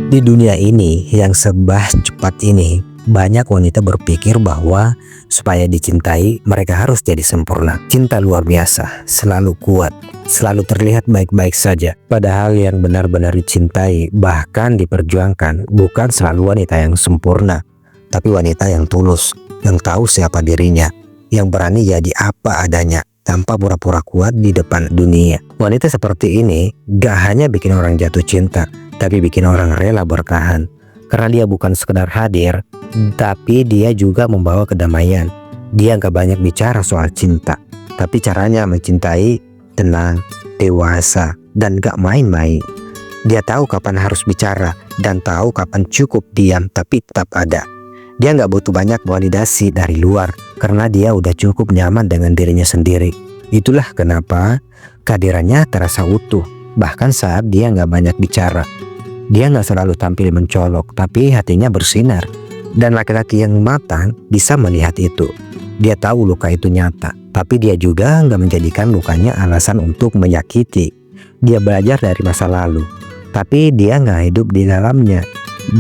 Di dunia ini yang serba cepat ini, banyak wanita berpikir bahwa supaya dicintai mereka harus jadi sempurna. Cinta luar biasa, selalu kuat, selalu terlihat baik-baik saja. Padahal yang benar-benar dicintai bahkan diperjuangkan bukan selalu wanita yang sempurna, tapi wanita yang tulus, yang tahu siapa dirinya, yang berani jadi apa adanya tanpa pura-pura kuat di depan dunia. Wanita seperti ini gak hanya bikin orang jatuh cinta, tapi bikin orang rela bertahan. Karena dia bukan sekedar hadir, tapi dia juga membawa kedamaian. Dia gak banyak bicara soal cinta, tapi caranya mencintai tenang, dewasa, dan gak main-main. Dia tahu kapan harus bicara dan tahu kapan cukup diam tapi tetap ada. Dia gak butuh banyak validasi dari luar karena dia udah cukup nyaman dengan dirinya sendiri. Itulah kenapa kehadirannya terasa utuh bahkan saat dia gak banyak bicara. Dia gak selalu tampil mencolok, tapi hatinya bersinar. Dan laki-laki yang matang bisa melihat itu. Dia tahu luka itu nyata, tapi dia juga gak menjadikan lukanya alasan untuk menyakiti. Dia belajar dari masa lalu, tapi dia gak hidup di dalamnya.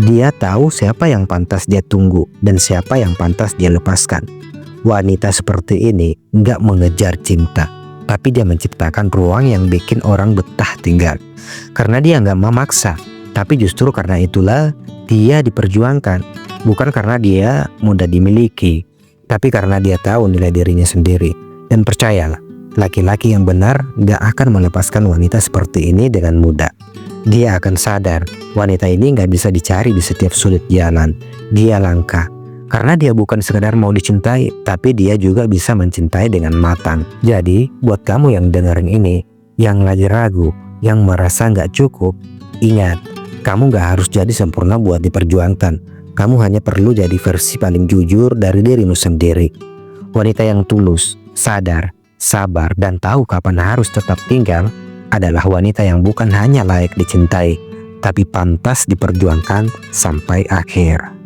Dia tahu siapa yang pantas dia tunggu dan siapa yang pantas dia lepaskan. Wanita seperti ini gak mengejar cinta, tapi dia menciptakan ruang yang bikin orang betah tinggal. Karena dia gak memaksa, tapi justru karena itulah dia diperjuangkan. Bukan karena dia mudah dimiliki, tapi karena dia tahu nilai dirinya sendiri. Dan percayalah, laki-laki yang benar gak akan melepaskan wanita seperti ini dengan mudah. Dia akan sadar wanita ini gak bisa dicari di setiap sudut jalan. Dia langka karena dia bukan sekedar mau dicintai, tapi dia juga bisa mencintai dengan matang. Jadi buat kamu yang dengerin ini, yang lagi ragu, yang merasa gak cukup, ingat, kamu gak harus jadi sempurna buat diperjuangkan. Kamu hanya perlu jadi versi paling jujur dari dirimu sendiri. Wanita yang tulus, sadar, sabar, dan tahu kapan harus tetap tinggal adalah wanita yang bukan hanya layak dicintai, tapi pantas diperjuangkan sampai akhir.